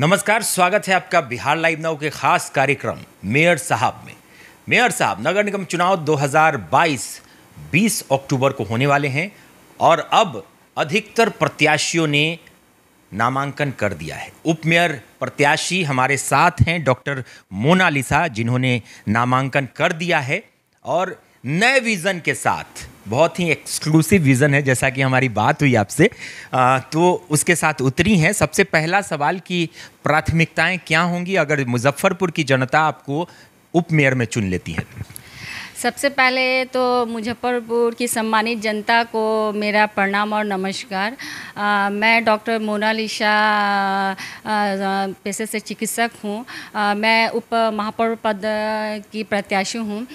नमस्कार, स्वागत है आपका बिहार लाइव नाउ के खास कार्यक्रम मेयर साहब में। मेयर साहब, नगर निगम चुनाव 2022 20 अक्टूबर को होने वाले हैं और अब अधिकतर प्रत्याशियों ने नामांकन कर दिया है। उप मेयर प्रत्याशी हमारे साथ हैं डॉक्टर मोनालिसा, जिन्होंने नामांकन कर दिया है और नए विज़न के साथ, बहुत ही एक्सक्लूसिव विज़न है, जैसा कि हमारी बात हुई आपसे, तो उसके साथ उतरी हैं। सबसे पहला सवाल कि प्राथमिकताएं क्या होंगी अगर मुजफ्फरपुर की जनता आपको उप मेयर में चुन लेती है? सबसे पहले तो मुजफ्फरपुर की सम्मानित जनता को मेरा प्रणाम और नमस्कार। मैं डॉक्टर मोनालिसा पेशे से चिकित्सक हूँ। मैं उप महापौर पद की प्रत्याशी हूँ।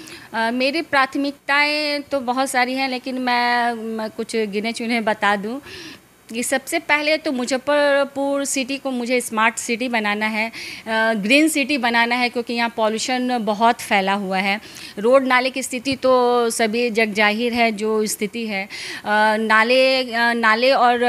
मेरी प्राथमिकताएं तो बहुत सारी हैं, लेकिन मैं कुछ गिने चुने बता दूँ कि सबसे पहले तो मुजफ्फरपुर सिटी को मुझे स्मार्ट सिटी बनाना है, ग्रीन सिटी बनाना है, क्योंकि यहाँ पॉल्यूशन बहुत फैला हुआ है। रोड नाले की स्थिति तो सभी जग जाहिर है जो स्थिति है। नाले और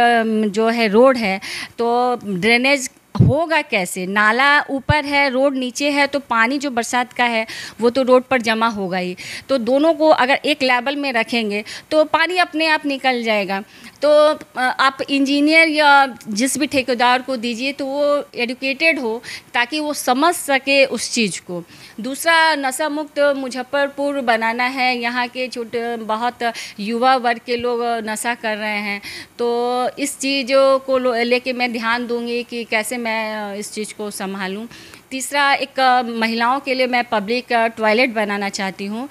जो है रोड है, तो ड्रेनेज होगा कैसे? नाला ऊपर है, रोड नीचे है, तो पानी जो बरसात का है वो तो रोड पर जमा होगा ही। तो दोनों को अगर एक लेवल में रखेंगे तो पानी अपने आप निकल जाएगा। तो आप इंजीनियर या जिस भी ठेकेदार को दीजिए तो वो एजुकेटेड हो, ताकि वो समझ सके उस चीज़ को। दूसरा, नशा मुक्त मुजफ्फरपुर बनाना है। यहाँ के छोटे बहुत युवा वर्ग के लोग नशा कर रहे हैं, तो इस चीज़ों को लेके मैं ध्यान दूंगी कि कैसे मैं इस चीज़ को संभालूं। तीसरा, एक महिलाओं के लिए मैं पब्लिक टॉयलेट बनाना चाहती हूँ।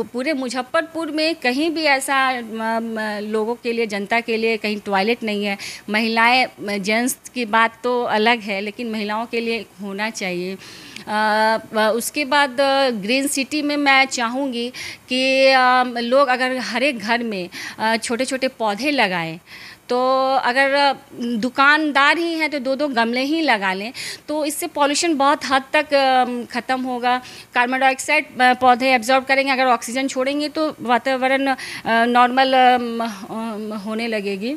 पूरे मुजफ्फरपुर में कहीं भी ऐसा लोगों के लिए, जनता के लिए कहीं टॉयलेट नहीं है। महिलाएं, जेंट्स की बात तो अलग है, लेकिन महिलाओं के लिए होना चाहिए। उसके बाद ग्रीन सिटी में मैं चाहूँगी कि लोग अगर हर एक घर में छोटे छोटे पौधे लगाएं, तो अगर दुकानदार ही हैं तो दो दो गमले ही लगा लें, तो इससे पॉल्यूशन बहुत हद तक ख़त्म होगा। कार्बन डाइऑक्साइड पौधे एब्जॉर्ब करेंगे, अगर ऑक्सीजन छोड़ेंगे तो वातावरण नॉर्मल होने लगेगी।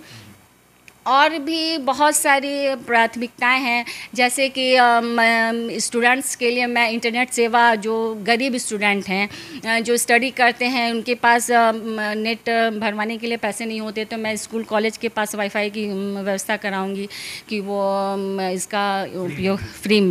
और भी बहुत सारी प्राथमिकताएं हैं, जैसे कि स्टूडेंट्स के लिए मैं इंटरनेट सेवा, जो गरीब स्टूडेंट हैं जो स्टडी करते हैं, उनके पास नेट भरवाने के लिए पैसे नहीं होते, तो मैं स्कूल कॉलेज के पास वाईफाई की व्यवस्था कराऊंगी कि वो इसका उपयोग फ्री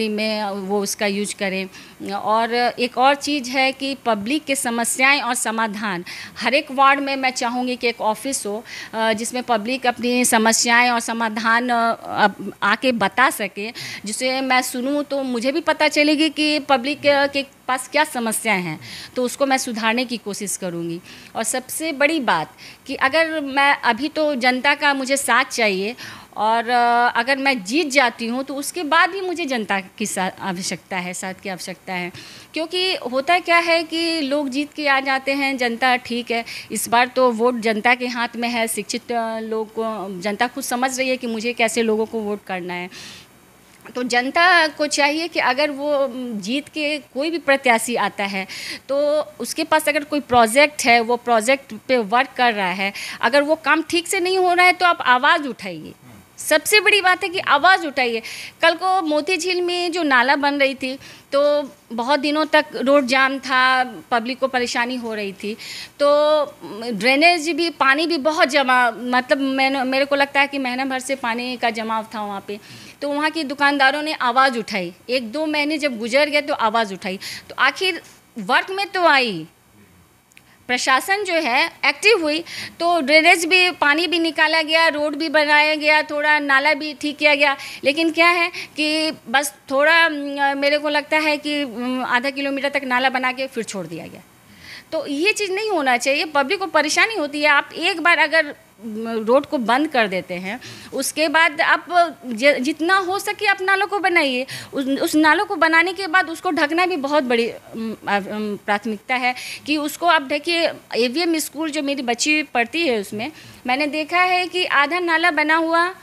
में वो उसका यूज करें। और एक और चीज़ है कि पब्लिक के समस्याएं और समाधान, हर एक वार्ड में मैं चाहूँगी कि एक ऑफिस हो जिसमें पब्लिक अपनी समस्याएं और समाधान आके बता सके, जिसे मैं सुनूं तो मुझे भी पता चलेगी कि पब्लिक के पास क्या समस्याएं हैं, तो उसको मैं सुधारने की कोशिश करूंगी। और सबसे बड़ी बात कि अगर मैं, अभी तो जनता का मुझे साथ चाहिए, और अगर मैं जीत जाती हूँ तो उसके बाद भी मुझे जनता की आवश्यकता है, साथ की आवश्यकता है। क्योंकि होता क्या है कि लोग जीत के आ जाते हैं, जनता ठीक है, इस बार तो वोट जनता के हाथ में है। शिक्षित लोग को जनता खुद समझ रही है कि मुझे कैसे लोगों को वोट करना है। तो जनता को चाहिए कि अगर वो जीत के कोई भी प्रत्याशी आता है तो उसके पास अगर कोई प्रोजेक्ट है, वो प्रोजेक्ट पे वर्क कर रहा है, अगर वो काम ठीक से नहीं हो रहा है तो आप आवाज़ उठाइए। सबसे बड़ी बात है कि आवाज़ उठाइए। कल को मोती झील में जो नाला बन रही थी, तो बहुत दिनों तक रोड जाम था, पब्लिक को परेशानी हो रही थी, तो ड्रेनेज भी, पानी भी बहुत जमा, मतलब मेरे को लगता है कि महीना भर से पानी का जमाव था वहाँ पे। तो वहाँ के दुकानदारों ने आवाज़ उठाई, 1-2 महीने जब गुजर गए तो आवाज़ उठाई, तो आखिर वर्क में तो आई, प्रशासन जो है एक्टिव हुई, तो ड्रेनेज भी, पानी भी निकाला गया, रोड भी बनाया गया, थोड़ा नाला भी ठीक किया गया। लेकिन क्या है कि बस थोड़ा, मेरे को लगता है कि आधा किलोमीटर तक नाला बना के फिर छोड़ दिया गया। तो ये चीज़ नहीं होना चाहिए, पब्लिक को परेशानी होती है। आप एक बार अगर रोड को बंद कर देते हैं, उसके बाद आप जितना हो सके आप नालों को बनाइए। उस नालों को बनाने के बाद उसको ढकना भी बहुत बड़ी प्राथमिकता है कि उसको आप देखिए। AVM स्कूल जो मेरी बच्ची पढ़ती है, उसमें मैंने देखा है कि आधा नाला बना हुआ,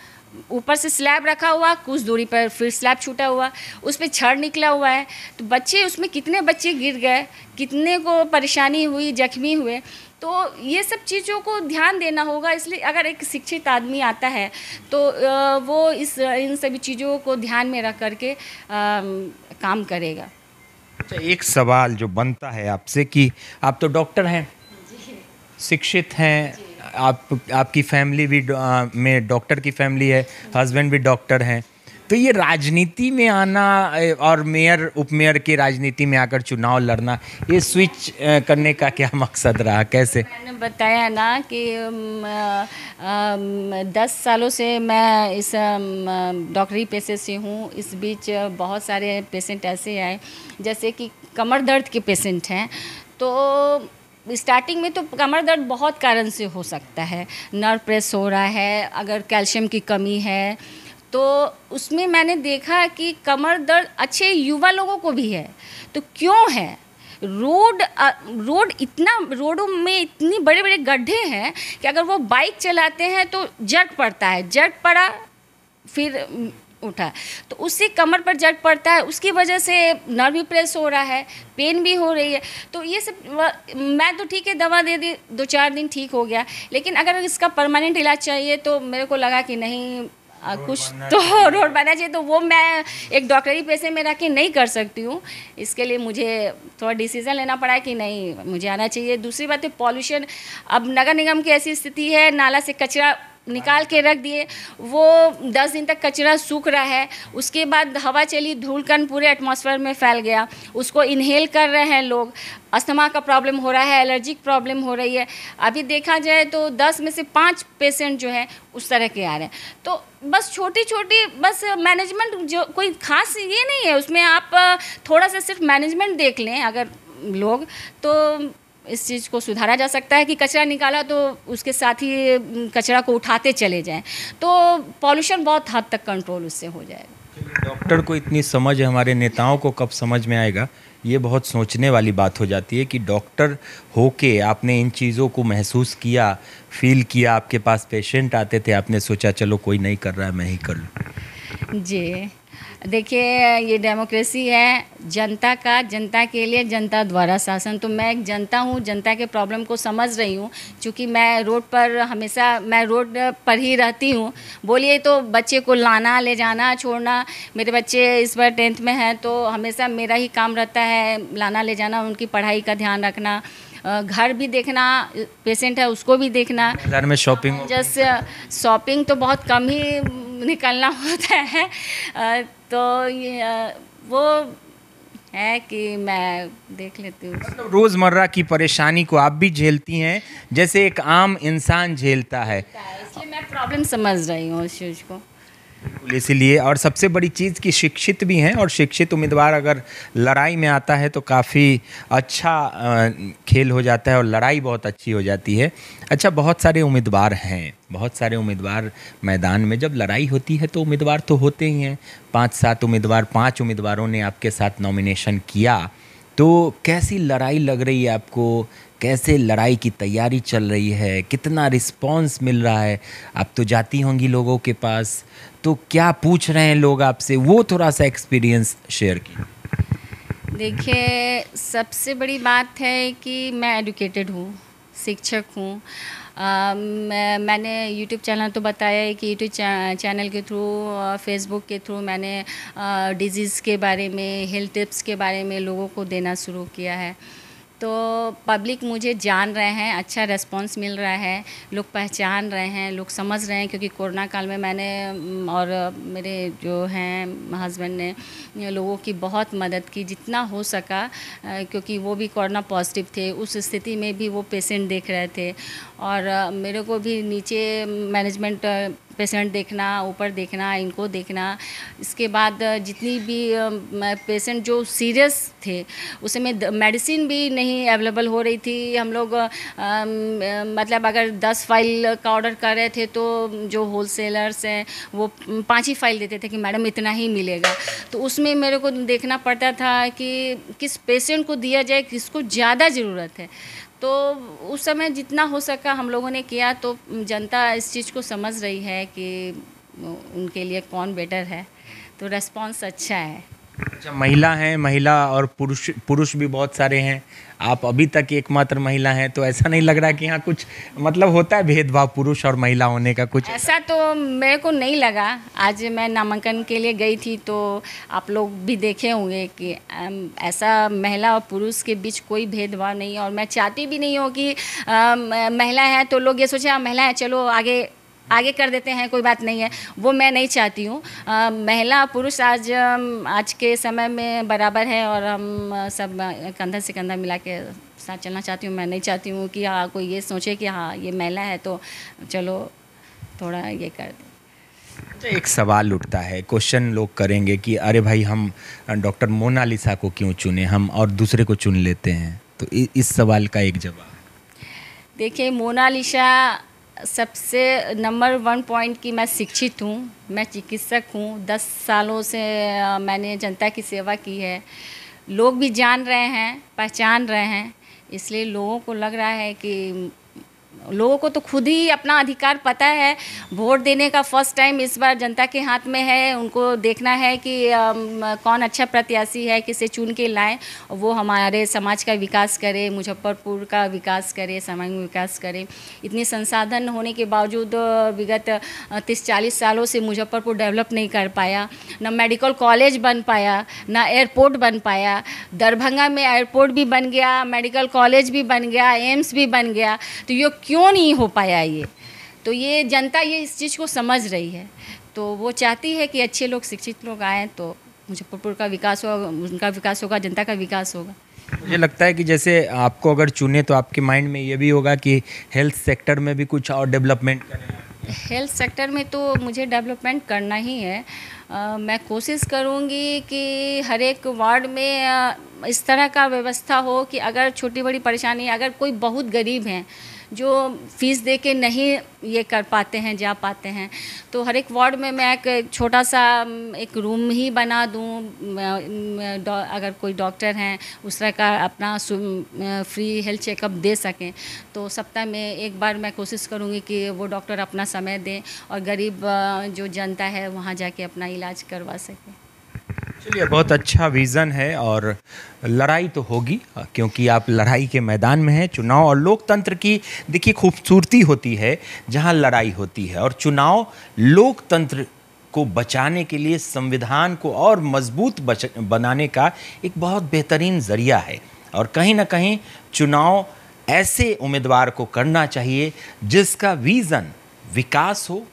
ऊपर से स्लैब रखा हुआ, कुछ दूरी पर फिर स्लैब छूटा हुआ, उस पर छड़ निकला हुआ है। तो बच्चे, उसमें कितने बच्चे गिर गए, कितने को परेशानी हुई, जख्मी हुए। तो ये सब चीज़ों को ध्यान देना होगा। इसलिए अगर एक शिक्षित आदमी आता है तो वो इन सभी चीज़ों को ध्यान में रख करके काम करेगा। अच्छा, एक सवाल जो बनता है आपसे कि आप तो डॉक्टर हैं, शिक्षित हैं, आपकी फैमिली भी में डॉक्टर की फैमिली है, हस्बैंड भी डॉक्टर हैं, तो ये राजनीति में आना और मेयर उपमेयर की राजनीति में आकर चुनाव लड़ना, ये स्विच करने का क्या मकसद रहा, कैसे? मैंने बताया ना कि 10 सालों से मैं इस डॉक्टरी पेशे से हूँ। इस बीच बहुत सारे पेशेंट ऐसे आए जैसे कि कमर दर्द के पेशेंट हैं। तो स्टार्टिंग में तो कमर दर्द बहुत कारण से हो सकता है, नर्व प्रेस हो रहा है, अगर कैल्शियम की कमी है, तो उसमें मैंने देखा कि कमर दर्द अच्छे युवा लोगों को भी है। तो क्यों है? रोडों में इतनी बड़े बड़े गड्ढे हैं कि अगर वो बाइक चलाते हैं तो जर्क पड़ता है, जर्क पड़ा फिर उठा, तो उससे कमर पर जर्क पड़ता है, उसकी वजह से नर्व भी प्रेस हो रहा है, पेन भी हो रही है। तो ये सब मैं तो ठीक है दवा दे दी, 2-4 दिन ठीक हो गया, लेकिन अगर इसका परमानेंट इलाज चाहिए तो मेरे को लगा कि नहीं, कुछ तो रोड बनना चाहिए। तो वो मैं एक डॉक्टरी पेशे में रह के नहीं कर सकती हूँ। इसके लिए मुझे थोड़ा डिसीज़न लेना पड़ा कि नहीं, मुझे आना चाहिए। दूसरी बात है पॉल्यूशन। अब नगर निगम की ऐसी स्थिति है, नाला से कचरा निकाल के रख दिए, वो 10 दिन तक कचरा सूख रहा है, उसके बाद हवा चली, धूल कण पूरे एटमॉस्फेयर में फैल गया, उसको इनहेल कर रहे हैं लोग, अस्थमा का प्रॉब्लम हो रहा है, एलर्जिक प्रॉब्लम हो रही है। अभी देखा जाए तो 10 में से 5 पेशेंट जो है उस तरह के आ रहे हैं। तो बस छोटी छोटी बस मैनेजमेंट, जो कोई खास ये नहीं है उसमें, आप थोड़ा सा सिर्फ मैनेजमेंट देख लें अगर लोग, तो इस चीज़ को सुधारा जा सकता है कि कचरा निकाला तो उसके साथ ही कचरा को उठाते चले जाएं, तो पॉल्यूशन बहुत हद तक कंट्रोल उससे हो जाएगा। डॉक्टर को इतनी समझ है, हमारे नेताओं को कब समझ में आएगा? ये बहुत सोचने वाली बात हो जाती है कि डॉक्टर होके आपने इन चीज़ों को महसूस किया, फील किया, आपके पास पेशेंट आते थे, आपने सोचा चलो कोई नहीं कर रहा है मैं ही कर लूँ। जी देखिए, ये डेमोक्रेसी है, जनता का, जनता के लिए, जनता द्वारा शासन। तो मैं एक जनता हूँ, जनता के प्रॉब्लम को समझ रही हूँ, क्योंकि मैं रोड पर हमेशा, मैं रोड पर ही रहती हूँ। बोलिए तो बच्चे को लाना, ले जाना, छोड़ना, मेरे बच्चे इस बार 10th में हैं, तो हमेशा मेरा ही काम रहता है लाना ले जाना, उनकी पढ़ाई का ध्यान रखना, घर भी देखना, पेशेंट है उसको भी देखना। घर में शॉपिंग, जैसे शॉपिंग तो बहुत कम ही निकलना होता है, तो ये वो है कि मैं देख लेती हूँ। मतलब रोज़मर्रा की परेशानी को आप भी झेलती हैं जैसे एक आम इंसान झेलता है, इसलिए मैं प्रॉब्लम समझ रही हूँ उस चीज़ को। इसीलिए। और सबसे बड़ी चीज़ कि शिक्षित भी हैं, और शिक्षित उम्मीदवार अगर लड़ाई में आता है तो काफ़ी अच्छा खेल हो जाता है और लड़ाई बहुत अच्छी हो जाती है। अच्छा, बहुत सारे उम्मीदवार हैं, बहुत सारे उम्मीदवार मैदान में, जब लड़ाई होती है तो उम्मीदवार तो होते ही हैं, 5-7 उम्मीदवार, 5 उम्मीदवारों ने आपके साथ नॉमिनेशन किया, तो कैसी लड़ाई लग रही है आपको? कैसे लड़ाई की तैयारी चल रही है? कितना रिस्पांस मिल रहा है? आप तो जाती होंगी लोगों के पास, तो क्या पूछ रहे हैं लोग आपसे, वो थोड़ा सा एक्सपीरियंस शेयर कीजिए। देखिए, सबसे बड़ी बात है कि मैं एजुकेटेड हूँ, शिक्षक हूँ। मैंने यूट्यूब चैनल तो बताया है कि यूट्यूब चैनल के थ्रू, फेसबुक के थ्रू मैंने डिजीज़ के बारे में, हेल्थ टिप्स के बारे में लोगों को देना शुरू किया है। तो पब्लिक मुझे जान रहे हैं, अच्छा रिस्पांस मिल रहा है, लोग पहचान रहे हैं, लोग समझ रहे हैं, क्योंकि कोरोना काल में मैंने और मेरे जो हैं हस्बैंड ने लोगों की बहुत मदद की जितना हो सका, क्योंकि वो भी कोरोना पॉजिटिव थे, उस स्थिति में भी वो पेशेंट देख रहे थे, और मेरे को भी नीचे मैनेजमेंट पेशेंट देखना, ऊपर देखना, इनको देखना। इसके बाद जितनी भी पेशेंट जो सीरियस थे, उस समय मेडिसिन भी नहीं अवेलेबल हो रही थी। हम लोग मतलब अगर 10 फाइल का ऑर्डर कर रहे थे तो जो होलसेलर्स हैं वो 5 ही फाइल देते थे कि मैडम इतना ही मिलेगा। तो उसमें मेरे को देखना पड़ता था कि किस पेशेंट को दिया जाए, किसको ज़्यादा ज़रूरत है। तो उस समय जितना हो सका हम लोगों ने किया, तो जनता इस चीज़ को समझ रही है कि उनके लिए कौन बेटर है, तो रेस्पॉन्स अच्छा है। अच्छा, महिला हैं, महिला और पुरुष भी बहुत सारे हैं, आप अभी तक एकमात्र महिला हैं, तो ऐसा नहीं लग रहा कि यहाँ कुछ मतलब होता है भेदभाव पुरुष और महिला होने का कुछ? ऐसा तो मेरे को नहीं लगा। आज मैं नामांकन के लिए गई थी तो आप लोग भी देखे होंगे कि ऐसा महिला और पुरुष के बीच कोई भेदभाव नहीं है। और मैं चाहती भी नहीं हूँ कि महिला है तो लोग ये सोचे महिला है चलो आगे कर देते हैं, कोई बात नहीं है, वो मैं नहीं चाहती हूँ। महिला पुरुष आज के समय में बराबर है और हम सब कंधा से कंधा मिला के साथ चलना चाहती हूँ। मैं नहीं चाहती हूँ कि हाँ कोई ये सोचे कि हाँ ये महिला है तो चलो थोड़ा ये कर दें। एक सवाल उठता है, क्वेश्चन लोग करेंगे कि अरे भाई हम डॉक्टर मोनालिसा को क्यों चुने, हम और दूसरे को चुन लेते हैं, तो इस सवाल का एक जवाब। देखिए, मोनालिसा सबसे नंबर 1 पॉइंट कि मैं शिक्षित हूँ, मैं चिकित्सक हूँ, 10 सालों से मैंने जनता की सेवा की है, लोग भी जान रहे हैं, पहचान रहे हैं, इसलिए लोगों को लग रहा है कि लोगों को तो खुद ही अपना अधिकार पता है। वोट देने का फर्स्ट टाइम इस बार जनता के हाथ में है, उनको देखना है कि कौन अच्छा प्रत्याशी है, किसे चुन के लाएं, वो हमारे समाज का विकास करे, मुजफ्फरपुर का विकास करे, समाज में विकास करे। इतनी संसाधन होने के बावजूद विगत 30-40 सालों से मुजफ्फरपुर डेवलप नहीं कर पाया, ना मेडिकल कॉलेज बन पाया, ना एयरपोर्ट बन पाया। दरभंगा में एयरपोर्ट भी बन गया, मेडिकल कॉलेज भी बन गया, एम्स भी बन गया, तो ये क्यों नहीं हो पाया ये? तो ये जनता ये इस चीज़ को समझ रही है, तो वो चाहती है कि अच्छे लोग, शिक्षित लोग आएँ तो मुजफ्फरपुर का विकास होगा, उनका विकास होगा, जनता का विकास होगा। मुझे लगता है कि जैसे आपको अगर चुने तो आपके माइंड में ये भी होगा कि हेल्थ सेक्टर में भी कुछ और डेवलपमेंट करें। हेल्थ सेक्टर में तो मुझे डेवलपमेंट करना ही है। मैं कोशिश करूँगी कि हर एक वार्ड में इस तरह का व्यवस्था हो कि अगर छोटी बड़ी परेशानी, अगर कोई बहुत गरीब हैं जो फीस दे के नहीं ये कर पाते हैं, जा पाते हैं, तो हर एक वार्ड में मैं एक छोटा सा एक रूम ही बना दूं। अगर कोई डॉक्टर हैं उस तरह का अपना फ्री हेल्थ चेकअप दे सकें, तो सप्ताह में एक बार मैं कोशिश करूंगी कि वो डॉक्टर अपना समय दें और गरीब जो जनता है वहाँ जाके अपना इलाज करवा सकें। चलिए, बहुत अच्छा विज़न है और लड़ाई तो होगी क्योंकि आप लड़ाई के मैदान में हैं। चुनाव और लोकतंत्र की देखिए खूबसूरती होती है जहां लड़ाई होती है, और चुनाव लोकतंत्र को बचाने के लिए, संविधान को और मजबूत बनाने का एक बहुत बेहतरीन ज़रिया है। और कहीं ना कहीं चुनाव ऐसे उम्मीदवार को करना चाहिए जिसका विज़न विकास हो,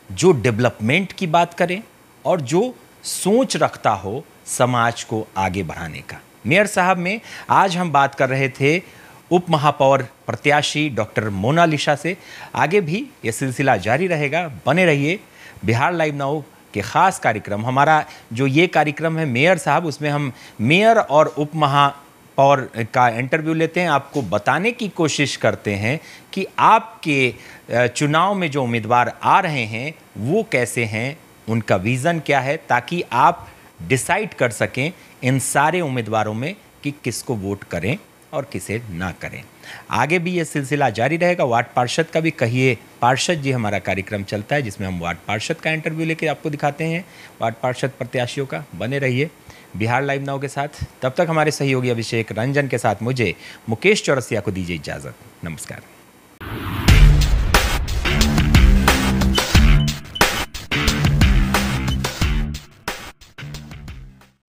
जो डेवलपमेंट की बात करे और जो सोच रखता हो समाज को आगे बढ़ाने का। मेयर साहब में आज हम बात कर रहे थे उप महापौर प्रत्याशी डॉक्टर मोनालिसा से। आगे भी ये सिलसिला जारी रहेगा, बने रहिए। बिहार लाइव नाउ के ख़ास कार्यक्रम, हमारा जो ये कार्यक्रम है मेयर साहब, उसमें हम मेयर और उप महापौर का इंटरव्यू लेते हैं, आपको बताने की कोशिश करते हैं कि आपके चुनाव में जो उम्मीदवार आ रहे हैं वो कैसे हैं, उनका विज़न क्या है, ताकि आप डिसाइड कर सकें इन सारे उम्मीदवारों में कि किसको वोट करें और किसे ना करें। आगे भी ये सिलसिला जारी रहेगा। वार्ड पार्षद का भी कहिए पार्षद जी हमारा कार्यक्रम चलता है जिसमें हम वार्ड पार्षद का इंटरव्यू लेकर आपको दिखाते हैं, वार्ड पार्षद प्रत्याशियों का। बने रहिए बिहार लाइव नाउ के साथ। तब तक हमारे सहयोगी अभिषेक रंजन के साथ मुझे मुकेश चौरसिया को दीजिए इजाज़त। नमस्कार।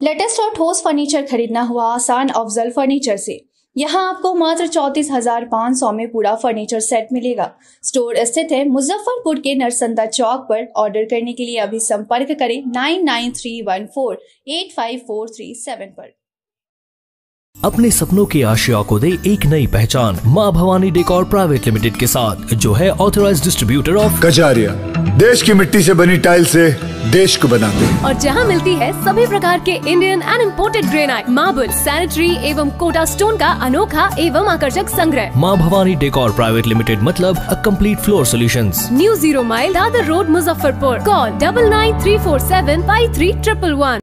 लेटेस्ट और ठोस फर्नीचर खरीदना हुआ आसान अफजल फर्नीचर से। यहाँ आपको मात्र 34,500 में पूरा फर्नीचर सेट मिलेगा। स्टोर स्थित है मुजफ्फरपुर के नरसंदा चौक पर। ऑर्डर करने के लिए अभी संपर्क करें 9931485437 पर। अपने सपनों की आशिया को दे एक नई पहचान माँ भवानी डेकोर प्राइवेट लिमिटेड के साथ, जो है ऑथराइज्ड डिस्ट्रीब्यूटर ऑफ कजारिया। देश की मिट्टी से बनी टाइल से देश को बनाते हैं, और जहां मिलती है सभी प्रकार के Indian and imported granite, marble, sanitary एवं कोटा स्टोन का अनोखा एवं आकर्षक संग्रह। माँ भवानी डेकोर प्राइवेट लिमिटेड मतलब a complete floor solutions. New 0 mile Dadar road Muzaffarpur. Call 9934753111।